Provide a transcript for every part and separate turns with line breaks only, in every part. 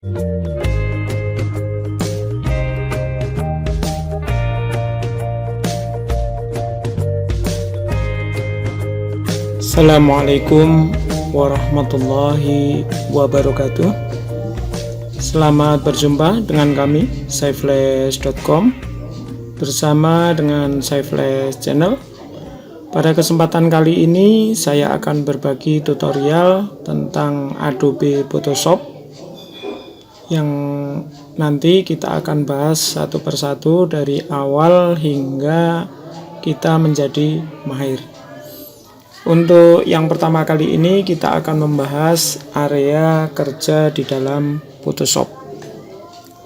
Assalamualaikum warahmatullahi wabarakatuh. Selamat berjumpa dengan kami Saiflash.com bersama dengan Saiflash Channel. Pada kesempatan kali ini saya akan berbagi tutorial tentang Adobe Photoshop yang nanti kita akan bahas satu persatu dari awal hingga kita menjadi mahir. Untuk yang pertama kali ini kita akan membahas area kerja di dalam Photoshop.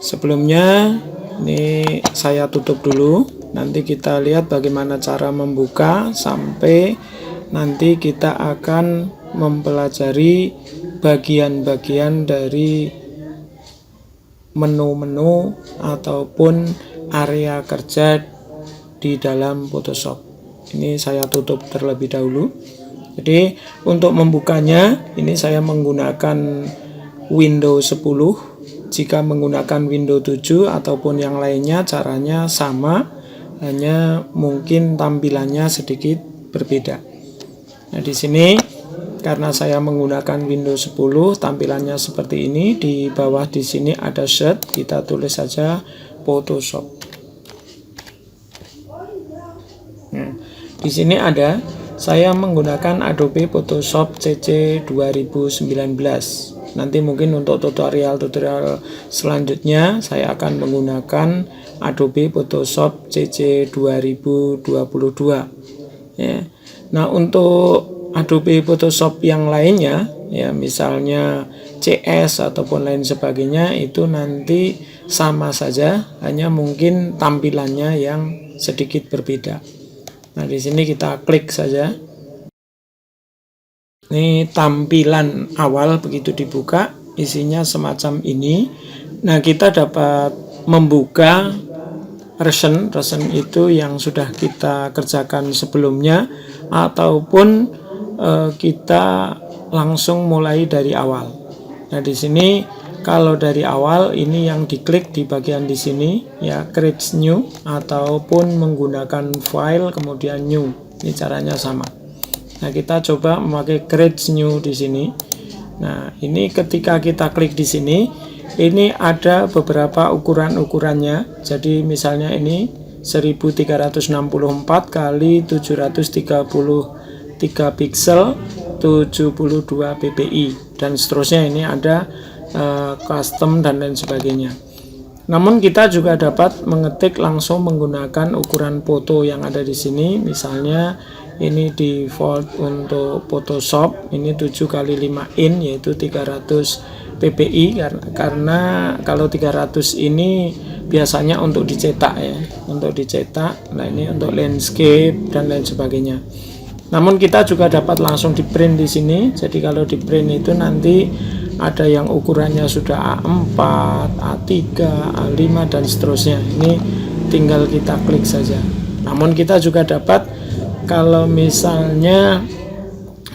Sebelumnya ini saya tutup dulu, nanti kita lihat bagaimana cara membuka sampai nanti kita akan mempelajari bagian-bagian dari menu-menu ataupun area kerja di dalam Photoshop. Ini saya tutup terlebih dahulu. Jadi untuk membukanya ini saya menggunakan Windows 10. Jika menggunakan Windows 7 ataupun yang lainnya caranya sama, hanya mungkin tampilannya sedikit berbeda. Nah, di sini karena saya menggunakan Windows 10, tampilannya seperti ini. Di bawah di sini ada Set, kita tulis saja Photoshop. Di sini ada, saya menggunakan Adobe Photoshop CC 2019. Nanti mungkin untuk tutorial selanjutnya saya akan menggunakan Adobe Photoshop CC 2022. Ya. Nah, untuk Adobe Photoshop yang lainnya, ya misalnya CS ataupun lain sebagainya, itu nanti sama saja, hanya mungkin tampilannya yang sedikit berbeda. Nah, di sini kita klik saja. Ini tampilan awal begitu dibuka, isinya semacam ini. Nah, kita dapat membuka recent itu yang sudah kita kerjakan sebelumnya, ataupun kita langsung mulai dari awal. Nah, di sini kalau dari awal ini yang diklik di bagian di sini ya, create new ataupun menggunakan file kemudian new. Ini caranya sama. Nah, kita coba memakai create new di sini. Nah, ini ketika kita klik di sini, ini ada beberapa ukurannya. Jadi misalnya ini 1364 kali 733 piksel 72 ppi dan seterusnya. Ini ada custom dan lain sebagainya. Namun kita juga dapat mengetik langsung menggunakan ukuran foto yang ada di sini. Misalnya ini default untuk Photoshop ini 7 kali 5 in yaitu 300 ppi karena kalau 300 ini biasanya untuk dicetak ya, untuk dicetak. Nah, ini untuk landscape dan lain sebagainya. Namun kita juga dapat langsung di print di sini. Jadi kalau di print itu nanti ada yang ukurannya sudah A4, A3, A5 dan seterusnya. Ini tinggal kita klik saja. Namun kita juga dapat kalau misalnya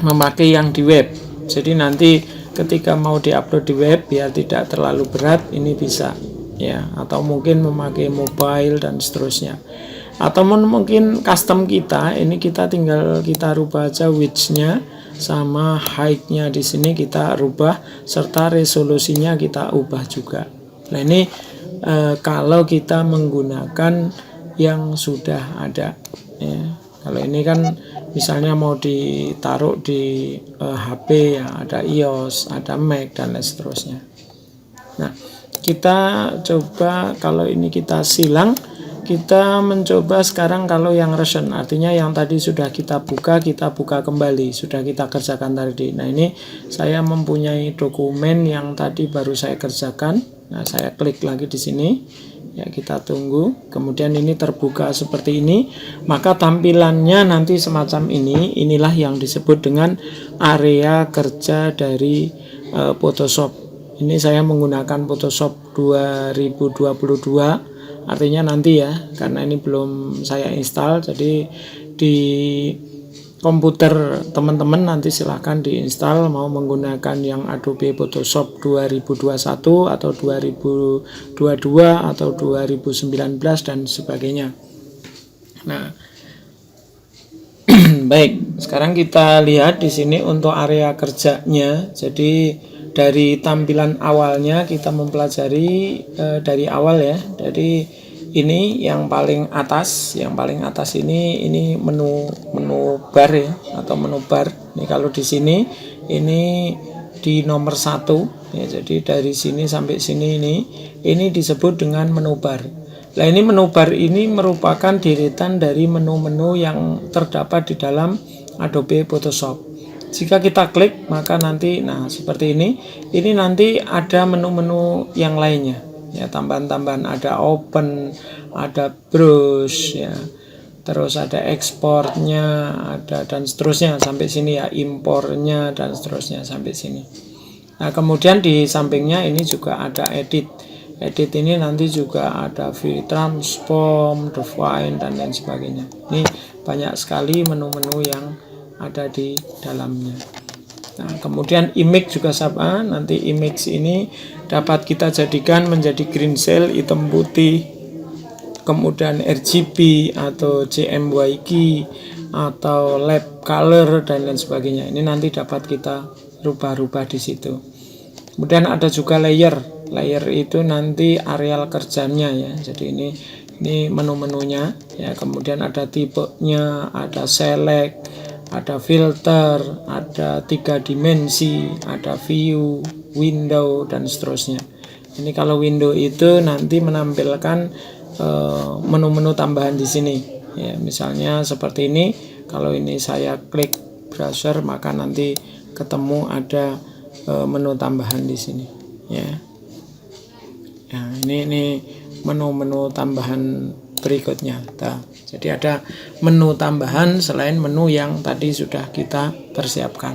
memakai yang di web. Jadi nanti ketika mau diupload di web biar tidak terlalu berat, ini bisa ya, atau mungkin memakai mobile dan seterusnya. Atau mungkin custom kita, ini kita tinggal kita rubah aja width-nya sama height-nya di sini kita rubah serta resolusinya kita ubah juga. Nah, ini kalau kita menggunakan yang sudah ada ya. Kalau ini kan misalnya mau ditaruh di HP ya, ada iOS, ada Mac dan lain seterusnya. Nah, kita coba kalau ini kita silang. Kita mencoba sekarang kalau yang recent, artinya yang tadi sudah kita buka kembali, sudah kita kerjakan tadi. Nah, ini saya mempunyai dokumen yang tadi baru saya kerjakan. Nah, saya klik lagi di sini. Ya, kita tunggu. Kemudian ini terbuka seperti ini. Maka tampilannya nanti semacam ini. Inilah yang disebut dengan area kerja dari Photoshop. Ini saya menggunakan Photoshop 2022. Artinya nanti ya, karena ini belum saya install, jadi di komputer teman-teman nanti silahkan diinstal mau menggunakan yang Adobe Photoshop 2021 atau 2022 atau 2019 dan sebagainya. Nah, baik, sekarang kita lihat di sini untuk area kerjanya. Jadi dari tampilan awalnya kita mempelajari dari awal ya. Jadi ini yang paling atas ini menu bar ya, atau menu bar. Ini kalau di sini ini di nomor 1 ya. Jadi dari sini sampai sini ini disebut dengan menu bar. Nah, ini menu bar ini merupakan deretan dari menu-menu yang terdapat di dalam Adobe Photoshop. Jika kita klik maka nanti seperti ini nanti ada menu-menu yang lainnya. Ya, tambahan-tambahan ada open, ada brush ya. Terus ada ekspornya, ada dan seterusnya sampai sini ya, impornya dan seterusnya sampai sini. Nah, kemudian di sampingnya ini juga ada edit. Edit ini nanti juga ada view transform, define dan lain sebagainya. Ini banyak sekali menu-menu yang ada di dalamnya. Nah, kemudian image juga sama. Nanti image ini dapat kita jadikan menjadi green cell, hitam putih, kemudian RGB atau CMYK atau lab color dan lain sebagainya. Ini nanti dapat kita rubah-rubah di situ. Kemudian ada juga layer. Layer itu nanti areal kerjanya ya. Jadi ini menu-menunya ya. Kemudian ada tipenya, ada select, ada filter, ada 3 dimensi, ada view, window dan seterusnya. Ini kalau window itu nanti menampilkan menu-menu tambahan di sini. Ya, misalnya seperti ini. Kalau ini saya klik browser maka nanti ketemu ada menu tambahan di sini. Ya. Nah, ini menu-menu tambahan berikutnya. Jadi ada menu tambahan selain menu yang tadi sudah kita persiapkan.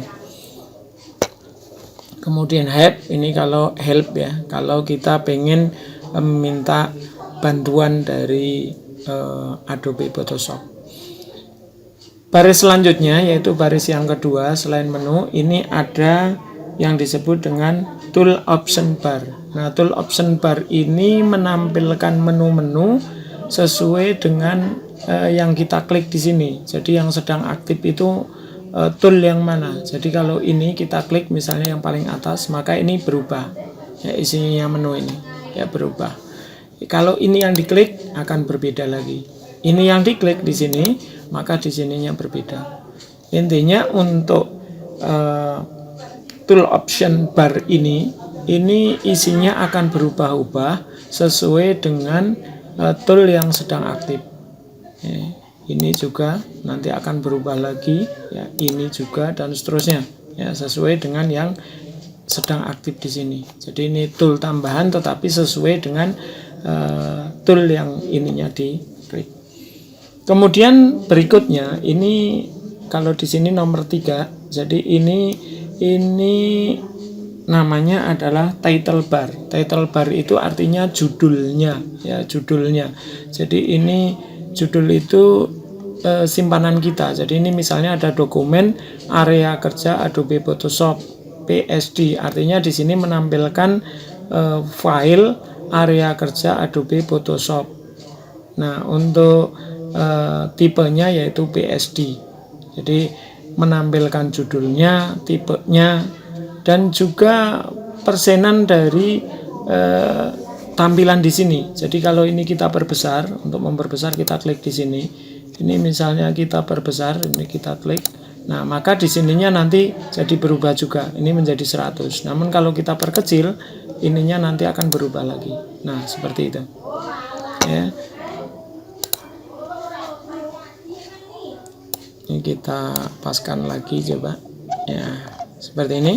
Kemudian help, ini kalau help ya, kalau kita pengen minta bantuan dari Adobe Photoshop. Baris selanjutnya yaitu baris yang kedua selain menu, ini ada yang disebut dengan tool option bar. Nah, tool option bar ini menampilkan menu-menu sesuai dengan yang kita klik di sini. Jadi yang sedang aktif itu tool yang mana. Jadi kalau ini kita klik misalnya yang paling atas, maka ini berubah. Ya, isinya menu ini ya berubah. Kalau ini yang diklik akan berbeda lagi. Ini yang diklik di sini, maka di sininya berbeda. Intinya untuk tool option bar ini isinya akan berubah-ubah sesuai dengan tool yang sedang aktif. Ini juga nanti akan berubah lagi ya, ini juga dan seterusnya ya, sesuai dengan yang sedang aktif di sini. Jadi ini tool tambahan tetapi sesuai dengan tool yang ininya diklik. Kemudian berikutnya ini kalau di sini nomor 3. Jadi ini namanya adalah title bar. Title bar itu artinya judulnya ya, judulnya. Jadi ini judul itu simpanan kita. Jadi ini misalnya ada dokumen area kerja Adobe Photoshop PSD. Artinya di sini menampilkan file area kerja Adobe Photoshop. Nah, untuk tipenya yaitu PSD. Jadi menampilkan judulnya, tipenya, dan juga persenan dari tampilan di sini. Jadi kalau ini kita perbesar, untuk memperbesar kita klik di sini. Ini misalnya kita perbesar, ini kita klik. Nah, maka di sininya nanti jadi berubah juga. Ini menjadi 100. Namun kalau kita perkecil, ininya nanti akan berubah lagi. Nah, seperti itu. Ya. Ini kita paskan lagi coba. Ya, seperti ini.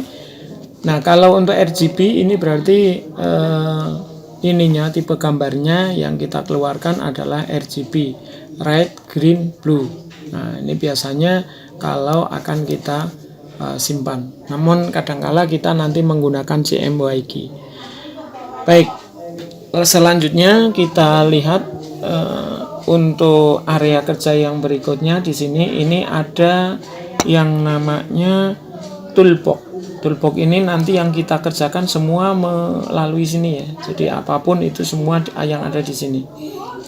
Nah, kalau untuk RGB ini berarti ininya tipe gambarnya yang kita keluarkan adalah RGB, red, green, blue. Nah, ini biasanya kalau akan kita simpan. Namun kadangkala kita nanti menggunakan CMYK. Baik, selanjutnya kita lihat untuk area kerja yang berikutnya di sini. Ini ada yang namanya toolbox. Toolbox ini nanti yang kita kerjakan semua melalui sini ya. Jadi apapun itu semua yang ada di sini.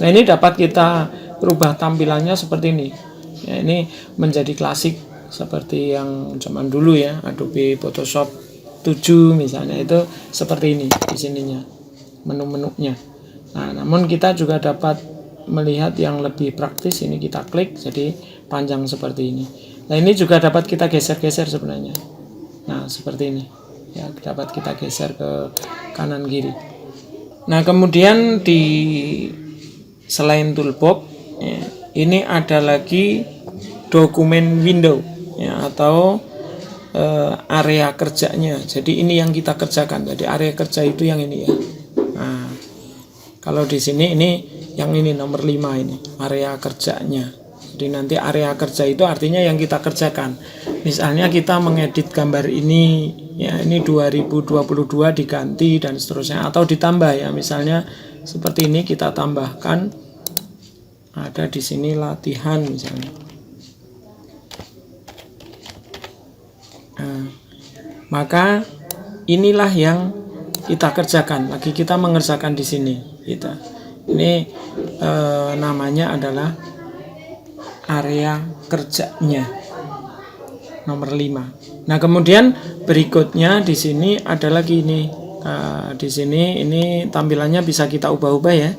Nah, ini dapat kita rubah tampilannya seperti ini. Ya, ini menjadi klasik seperti yang zaman dulu ya, Adobe Photoshop 7 misalnya, itu seperti ini di sininya menu-menunya. Nah, namun kita juga dapat melihat yang lebih praktis. Ini kita klik jadi panjang seperti ini. Nah, ini juga dapat kita geser-geser sebenarnya. Nah, seperti ini ya, dapat kita geser ke kanan kiri. Nah, kemudian di selain toolbox ya, ini ada lagi dokumen window ya, atau area kerjanya. Jadi ini yang kita kerjakan. Jadi area kerja itu yang ini ya. Nah, kalau di sini ini yang ini nomor 5 ini area kerjanya. Jadi nanti area kerja itu artinya yang kita kerjakan. Misalnya kita mengedit gambar ini ya, ini 2022 diganti dan seterusnya, atau ditambah ya, misalnya seperti ini kita tambahkan, ada di sini latihan misalnya. Nah, maka inilah yang kita kerjakan. Lagi kita mengerjakan di sini. Ini namanya adalah area kerjanya nomor 5. Nah, kemudian berikutnya di sini ada lagi ini. Di sini ini tampilannya bisa kita ubah-ubah ya.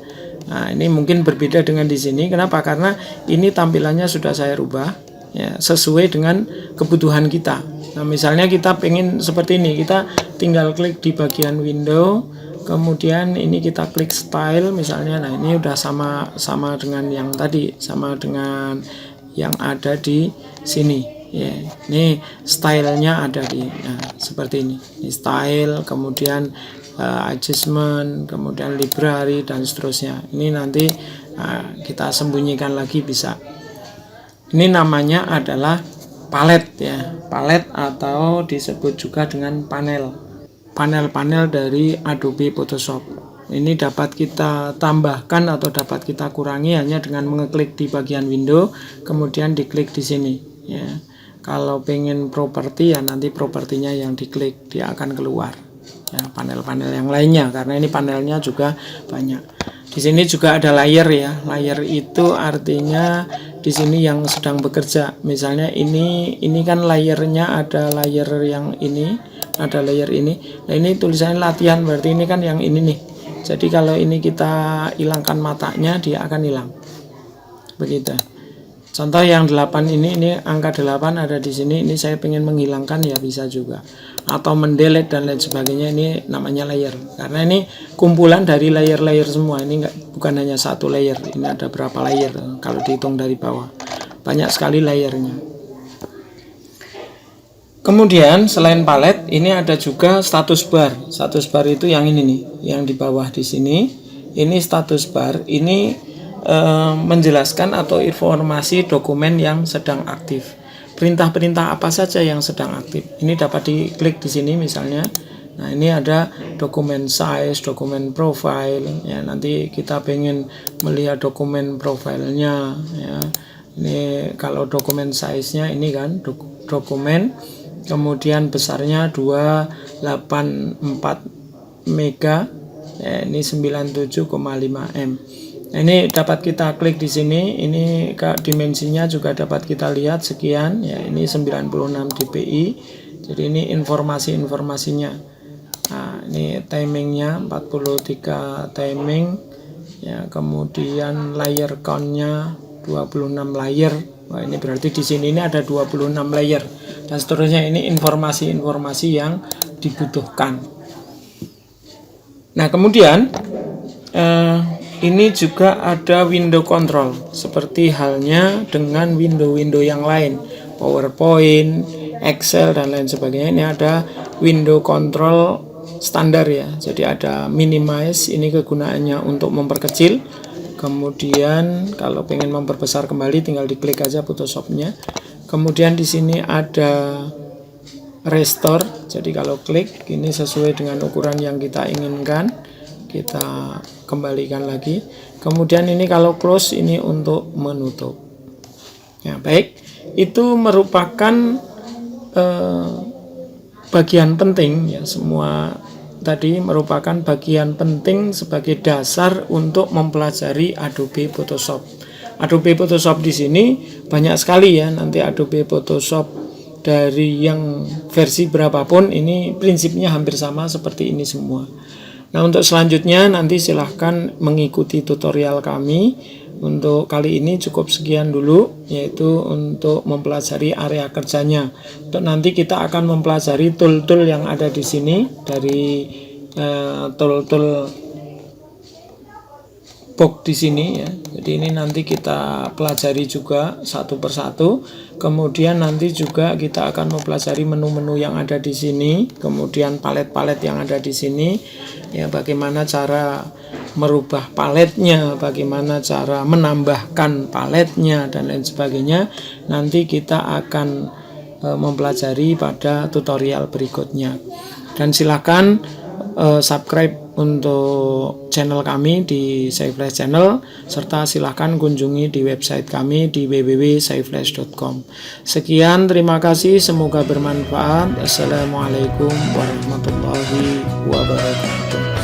Nah, ini mungkin berbeda dengan di sini. Kenapa? Karena ini tampilannya sudah saya rubah ya, sesuai dengan kebutuhan kita. Nah, misalnya kita pengen seperti ini, kita tinggal klik di bagian window, kemudian ini kita klik style misalnya. Nah, ini udah sama dengan yang tadi, sama dengan yang ada di sini ya. Ini stylenya ada di seperti ini. Ini style, kemudian adjustment, kemudian library dan seterusnya. Ini nanti kita sembunyikan lagi bisa. Ini namanya adalah palet ya, palet atau disebut juga dengan panel dari Adobe Photoshop. Ini dapat kita tambahkan atau dapat kita kurangi hanya dengan mengeklik di bagian window, kemudian diklik di sini ya. Kalau pengen properti ya, nanti propertinya yang diklik, dia akan keluar ya, panel-panel yang lainnya, karena ini panelnya juga banyak. Di sini juga ada layer ya. Layer itu artinya di sini yang sedang bekerja. Misalnya ini kan layernya, ada layer yang ini, ada layer ini. Nah, ini tulisannya latihan, berarti ini kan yang ini nih. Jadi kalau ini kita hilangkan matanya, dia akan hilang. Begitu. Contoh yang 8 ini angka 8 ada di sini. Ini saya pengen menghilangkan ya, bisa juga. Atau mendelete dan lain sebagainya, ini namanya layer. Karena ini kumpulan dari layer-layer semua. Ini bukan hanya satu layer. Ini ada berapa layer kalau dihitung dari bawah. Banyak sekali layernya. Kemudian selain palet, ini ada juga status bar. Status bar itu yang ini nih, yang di bawah di sini. Ini status bar. Ini menjelaskan atau informasi dokumen yang sedang aktif. Perintah-perintah apa saja yang sedang aktif. Ini dapat diklik di sini misalnya. Nah, ini ada dokumen size, dokumen profile. Ya, nanti kita pengen melihat dokumen profilnya. Ya. Ini kalau dokumen size-nya ini kan dokumen. Kemudian besarnya 284 mega. Ya, ini 97,5 M. Nah, ini dapat kita klik di sini. Ini dimensinya juga dapat kita lihat sekian ya, ini 96 dpi. Jadi ini informasinya. Nah, ini timingnya 43 timing ya, kemudian layer count-nya 26 layer. Wah, ini berarti di sini ini ada 26 layer dan seterusnya. Ini informasi-informasi yang dibutuhkan. Nah, kemudian ini juga ada window control, seperti halnya dengan window-window yang lain, PowerPoint, Excel dan lain sebagainya. Ini ada window control standar ya. Jadi ada minimize, ini kegunaannya untuk memperkecil. Kemudian kalau pengen memperbesar kembali, tinggal diklik aja Photoshopnya. Kemudian di sini ada restore. Jadi kalau klik ini sesuai dengan ukuran yang kita inginkan, kita kembalikan lagi. Kemudian ini kalau close, ini untuk menutup ya. Baik, itu merupakan bagian penting ya, semua tadi merupakan bagian penting sebagai dasar untuk mempelajari Adobe Photoshop. Adobe Photoshop di sini banyak sekali ya, nanti Adobe Photoshop dari yang versi berapapun ini prinsipnya hampir sama seperti ini semua. Nah, untuk selanjutnya nanti silahkan mengikuti tutorial kami. Untuk kali ini cukup sekian dulu, yaitu untuk mempelajari area kerjanya. Untuk nanti kita akan mempelajari tool-tool yang ada di sini, dari tool-tool box di sini ya. Jadi ini nanti kita pelajari juga satu persatu. Kemudian nanti juga kita akan mempelajari menu-menu yang ada di sini, kemudian palet-palet yang ada di sini. Ya, bagaimana cara merubah paletnya, bagaimana cara menambahkan paletnya dan lain sebagainya. Nanti kita akan mempelajari pada tutorial berikutnya. Dan silakan subscribe untuk channel kami di SciFlash Channel, serta silahkan kunjungi di website kami di www.sciflash.com. Sekian, terima kasih, semoga bermanfaat. Assalamualaikum warahmatullahi wabarakatuh.